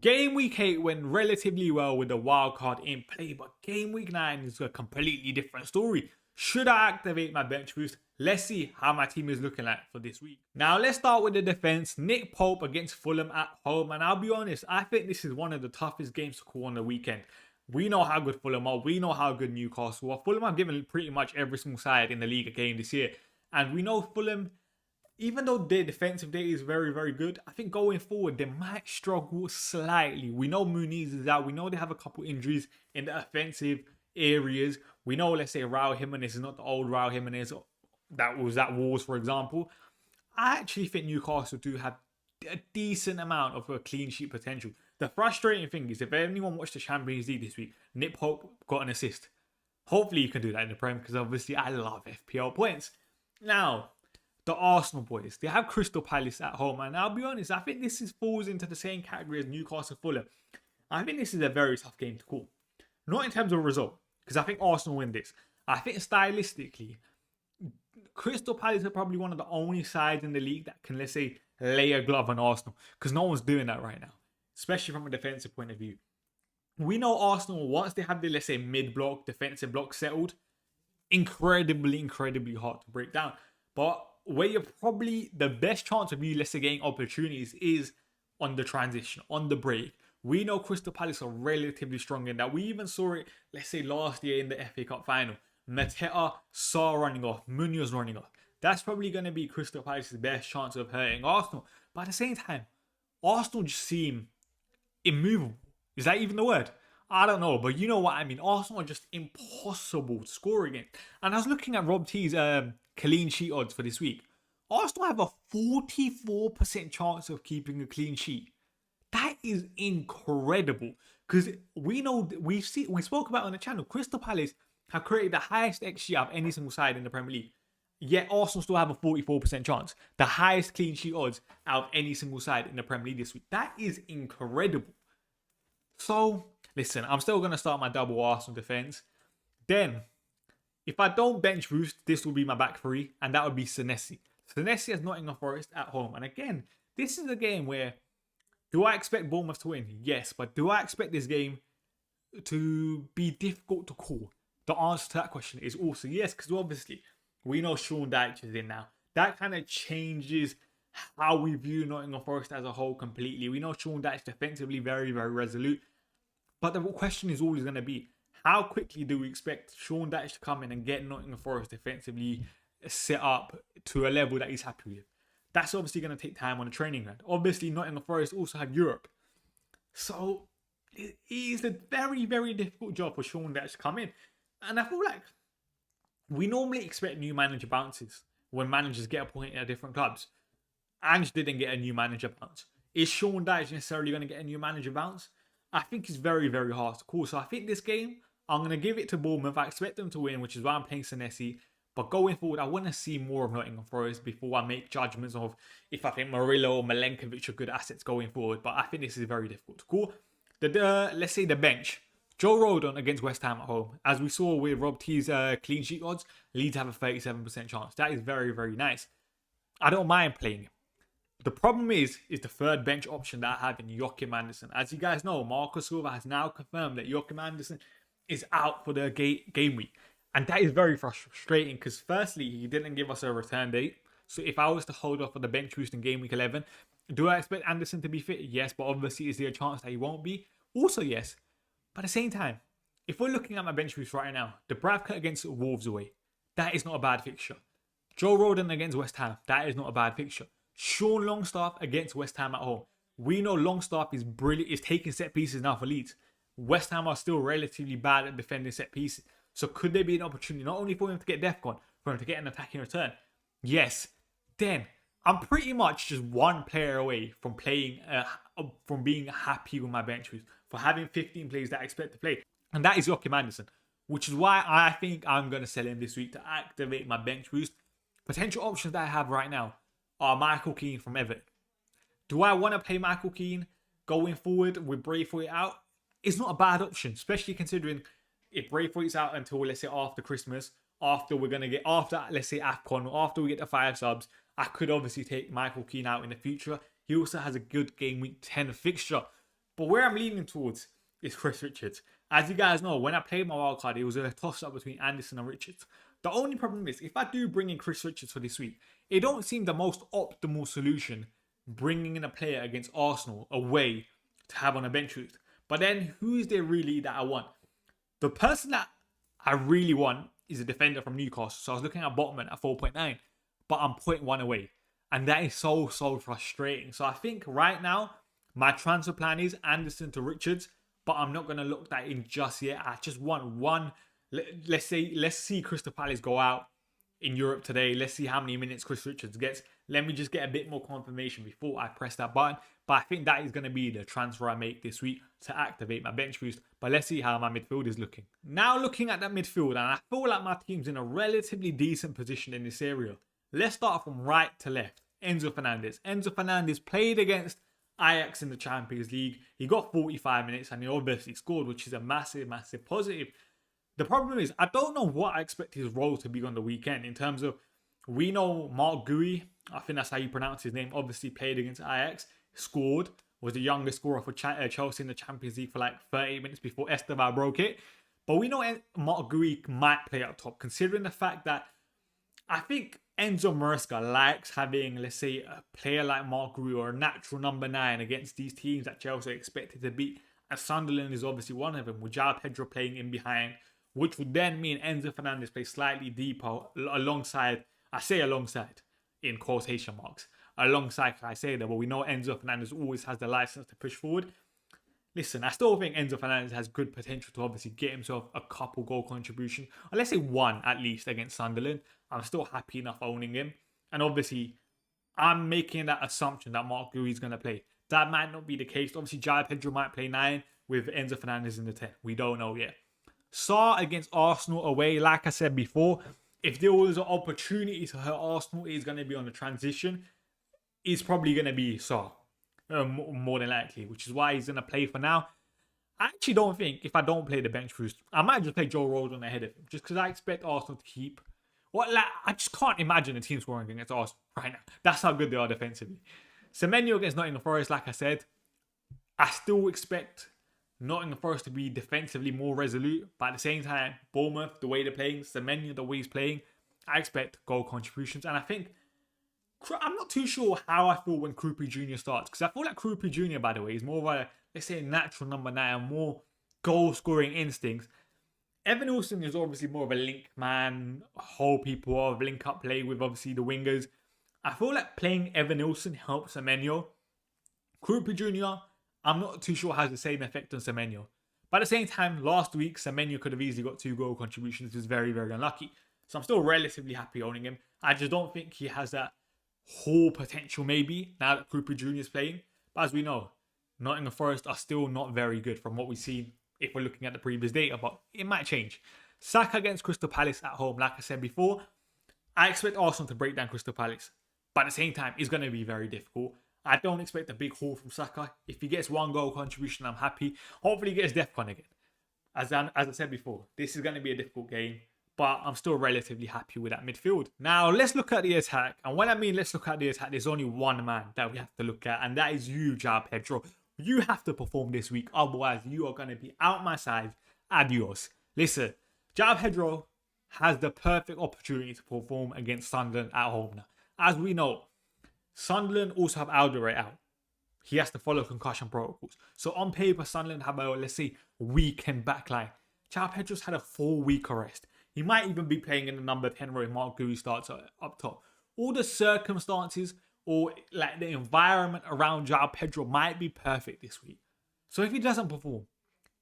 Game week 8 went relatively well with the wild card in play, but game week 9 is a completely different story. Should I activate my bench boost? Let's see how my team is looking like for this week. Now, let's start with the defense. Nick Pope against Fulham at home. And I'll be honest, I think this is one of the toughest games to call on the weekend. We know how good Fulham are. We know how good Newcastle are. Fulham have given pretty much every single side in the league a game this year. And we know Fulham, even though their defensive data is very, very good, I think going forward, they might struggle slightly. We know Muniz is out. We know they have a couple injuries in the offensive areas. We know, let's say, Raul Jimenez is not the old Raul Jimenez that was at Wolves, for example. I actually think Newcastle do have a decent amount of a clean sheet potential. The frustrating thing is, if anyone watched the Champions League this week, Nick Pope got an assist. Hopefully you can do that in the Prem, because obviously I love FPL points. Now, the Arsenal boys, they have Crystal Palace at home, and I'll be honest, I think this falls into the same category as Newcastle Fulham. I think this is a very tough game to call. Not in terms of result, because I think Arsenal win this. I think stylistically, Crystal Palace are probably one of the only sides in the league that can, let's say, lay a glove on Arsenal, because no one's doing that right now, especially from a defensive point of view. We know Arsenal, once they have the, let's say, mid-block, defensive block settled, incredibly hard to break down. But where you're probably the best chance of you, let's say, getting opportunities is on the transition, on the break. We know Crystal Palace are relatively strong in that. We even saw it, let's say, last year in the FA Cup final. Mateta, Sarr running off, Munoz running off. That's probably going to be Crystal Palace's best chance of hurting Arsenal. But at the same time, Arsenal just seem immovable. Is that even the word? I don't know, but you know what I mean. Arsenal are just impossible to score against. And I was looking at Rob T's clean sheet odds for this week. Arsenal have a 44% chance of keeping a clean sheet. That is incredible, because we know, we spoke about on the channel, Crystal Palace have created the highest XG of any single side in the Premier League. Yet Arsenal still have a 44% chance. The highest clean sheet odds out of any single side in the Premier League this week. That is incredible. So, listen, I'm still going to start my double Arsenal defense. Then, if I don't bench boost, this will be my back three, and that would be Senesi. Senesi has Nottingham Forest at home. And again, this is a game where, do I expect Bournemouth to win? Yes, but do I expect this game to be difficult to call? The answer to that question is also yes, because obviously we know Sean Dyche is in now. That kind of changes how we view Nottingham Forest as a whole completely. We know Sean Dyche defensively very, very resolute. But the question is always going to be, how quickly do we expect Sean Dyche to come in and get Nottingham Forest defensively set up to a level that he's happy with? That's obviously going to take time on the training ground. Obviously, Nottingham Forest also have Europe. So, it is a very, very difficult job for Sean Dyche to come in. And I feel like we normally expect new manager bounces when managers get appointed at different clubs. Ange didn't get a new manager bounce. Is Sean Dyche necessarily going to get a new manager bounce? I think it's very, very hard to call. So I think this game, I'm going to give it to Bournemouth. I expect them to win, which is why I'm playing Senesi. But going forward, I want to see more of Nottingham Forest before I make judgments of if I think Murillo or Milenkovic are good assets going forward. But I think this is very difficult to call. Let's say the bench. Joe Rodon against West Ham at home. As we saw with Rob T's clean sheet odds, Leeds have a 37% chance. That is very, very nice. I don't mind playing him. The problem is the third bench option that I have in Joachim Andersen. As you guys know, Marcus Silva has now confirmed that Joachim Andersen is out for the game week. And that is very frustrating because firstly, he didn't give us a return date. So if I was to hold off for the bench boost in game week 11, do I expect Andersen to be fit? Yes, but obviously is there a chance that he won't be? Also yes. But at the same time, if we're looking at my bench boost right now, Dubravka against Wolves away, that is not a bad fixture. Joe Rodon against West Ham, that is not a bad fixture. Sean Longstaff against West Ham at home. We know Longstaff is brilliant, is taking set pieces now for Leeds. West Ham are still relatively bad at defending set pieces. So could there be an opportunity not only for him to get DEFCON, for him to get an attacking return? Yes. Then I'm pretty much just one player away from from being happy with my bench boost, for having 15 players that I expect to play. And that is Joachim Andersen, which is why I think I'm going to sell him this week to activate my bench boost. Potential options that I have right now are Michael Keane from Everton. Do I want to play Michael Keane going forward with Braithwaite out? It's not a bad option, especially considering if Braithwaite's out until, let's say, after Christmas, after let's say, AFCON, after we get the 5 subs, I could obviously take Michael Keane out in the future. He also has a good game week 10 fixture. But where I'm leaning towards is Chris Richards. As you guys know, when I played my wildcard, it was a toss-up between Anderson and Richards. The only problem is, if I do bring in Chris Richards for this week, it don't seem the most optimal solution bringing in a player against Arsenal away to have on a bench boost. But then, who is there really that I want? The person that I really want is a defender from Newcastle. So I was looking at Botman at 4.9, but I'm 0.1 away. And that is so frustrating. So I think right now, my transfer plan is Anderson to Richards, but I'm not going to look that in just yet. I just want one. Let's see Crystal Palace go out in Europe today. Let's see how many minutes Chris Richards gets. Let me just get a bit more confirmation before I press that button. But I think that is going to be the transfer I make this week to activate my bench boost. But let's see how my midfield is looking. Now looking at that midfield, and I feel like my team's in a relatively decent position in this area. Let's start from right to left. Enzo Fernandez. Enzo Fernandez played against Ajax in the Champions League. He got 45 minutes and he obviously scored, which is a massive positive. The problem is, I don't know what I expect his role to be on the weekend in terms of, we know Mark Gui, I think that's how you pronounce his name, obviously played against Ajax, scored, was the youngest scorer for Chelsea in the Champions League for like 30 minutes before Esteban broke it. But we know Mark Gui might play up top, considering the fact that I think Enzo Maresca likes having, let's say, a player like Mark Gui or a natural number 9 against these teams that Chelsea are expected to beat. And Sunderland is obviously one of them, with João Pedro playing in behind, which would then mean Enzo Fernandez plays slightly deeper alongside, I say alongside, in quotation marks, alongside I say that, but we know Enzo Fernandez always has the license to push forward. Listen, I still think Enzo Fernandez has good potential to obviously get himself a couple goal contribution, or let's say one at least against Sunderland. I'm still happy enough owning him. And obviously, I'm making that assumption that Mark Gui is going to play. That might not be the case. Obviously, João Pedro might play 9 with Enzo Fernandez in the 10. We don't know yet. Sarr against Arsenal away, like I said before, if there was an opportunity to hurt Arsenal, it's going to be on the transition. It's probably going to be Sarr, more than likely, which is why he's going to play for now. I actually don't think, if I don't play the bench boost, I might just play Joe Rodon ahead of him, just because I expect Arsenal to keep. I just can't imagine a team scoring against Arsenal right now. That's how good they are defensively. Semenyo against Nottingham Forest, like I said, I still expect Nottingham Forest to be defensively more resolute, but at the same time, Bournemouth, the way they're playing, Semenyo, the way he's playing, I expect goal contributions. And I think, I'm not too sure how I feel when Krupi Jr. starts, because I feel like Krupi Jr., by the way, is more of a, let's say, a natural number 9, more goal-scoring instincts. Evan Olsen is obviously more of a link man, hold people off, link-up play with obviously the wingers. I feel like playing Evan Olsen helps Semenyo. Krupi Jr., I'm not too sure has the same effect on Semenyo. But at the same time, last week, Semenyo could have easily got 2 goal contributions. He was very, very unlucky. So I'm still relatively happy owning him. I just don't think he has that whole potential maybe now that Krupi Jr. is playing. But as we know, Nottingham Forest are still not very good from what we've seen if we're looking at the previous data. But it might change. Saka against Crystal Palace at home. Like I said before, I expect Arsenal to break down Crystal Palace. But at the same time, it's going to be very difficult. I don't expect a big haul from Saka. If he gets 1 goal contribution, I'm happy. Hopefully he gets DEFCON again. As I said before, this is going to be a difficult game, but I'm still relatively happy with that midfield. Now, let's look at the attack. And when I mean let's look at the attack, there's only one man that we have to look at, and that is you, João Pedro. You have to perform this week, otherwise you are going to be out my side. Adios. Listen, João Pedro has the perfect opportunity to perform against Sunderland at home now. As we know, Sunderland also have Alderweireld out. He has to follow concussion protocols. So on paper, Sunderland have a, let's say, weekend backline. João Pedro's had a 4-week rest. He might even be playing in the number 10 role if Mark Gui starts up top. All the circumstances or like the environment around João Pedro might be perfect this week. So if he doesn't perform,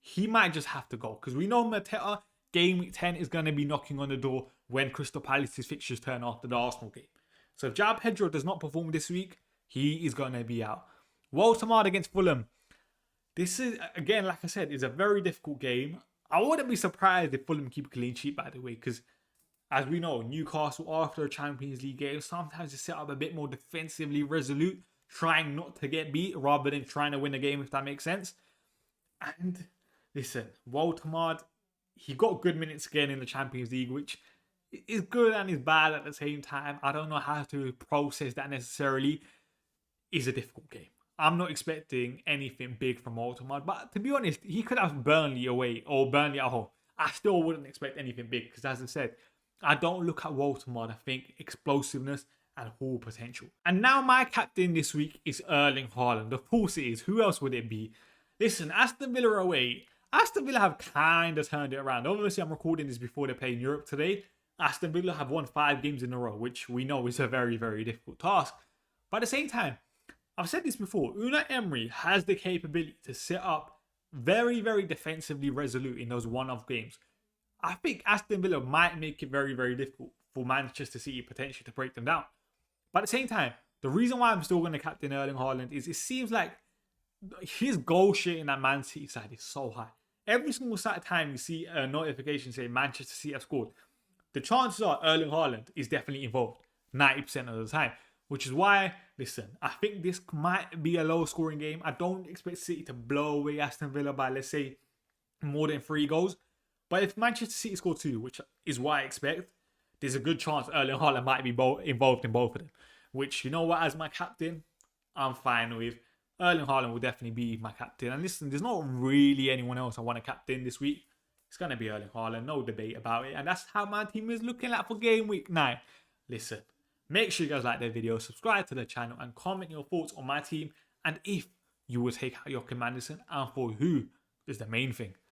he might just have to go. Because we know Mateta, game week 10 is going to be knocking on the door when Crystal Palace's fixtures turn after the Arsenal game. So if João Pedro does not perform this week, he is going to be out. Waltemard against Fulham. This is, again, like I said, is a very difficult game. I wouldn't be surprised if Fulham keep a clean sheet, by the way, because as we know, Newcastle, after a Champions League game, sometimes they set up a bit more defensively resolute, trying not to get beat rather than trying to win a game, if that makes sense. And listen, Waltemard, he got good minutes again in the Champions League, which is good and is bad at the same time. I don't know how to process that necessarily. It's a difficult game. I'm not expecting anything big from Baltimore. But to be honest, he could have Burnley away or Burnley at home. I still wouldn't expect anything big because, as I said, I don't look at Baltimore. I think explosiveness and whole potential. And now my captain this week is Erling Haaland. Of course it is. Who else would it be? Listen, Aston Villa away. Aston Villa have kind of turned it around. Obviously, I'm recording this before they play in Europe today. Aston Villa have won 5 games in a row, which we know is a very, very difficult task. But at the same time, I've said this before, Unai Emery has the capability to set up very, very defensively resolute in those one-off games. I think Aston Villa might make it very, very difficult for Manchester City potentially to break them down. But at the same time, the reason why I'm still going to captain Erling Haaland is it seems like his goal share in that Man City side is so high. Every single time you see a notification saying Manchester City have scored, the chances are Erling Haaland is definitely involved 90% of the time. Which is why, listen, I think this might be a low scoring game. I don't expect City to blow away Aston Villa by, let's say, more than 3 goals. But if Manchester City score 2, which is what I expect, there's a good chance Erling Haaland might be involved in both of them. Which, you know what, as my captain, I'm fine with. Erling Haaland will definitely be my captain. And listen, there's not really anyone else I want to captain this week. It's going to be Erling Haaland, no debate about it. And that's how my team is looking like for game week 9. Listen, make sure you guys like the video, subscribe to the channel, and comment your thoughts on my team. And if you will take out your commanders and for who is the main thing.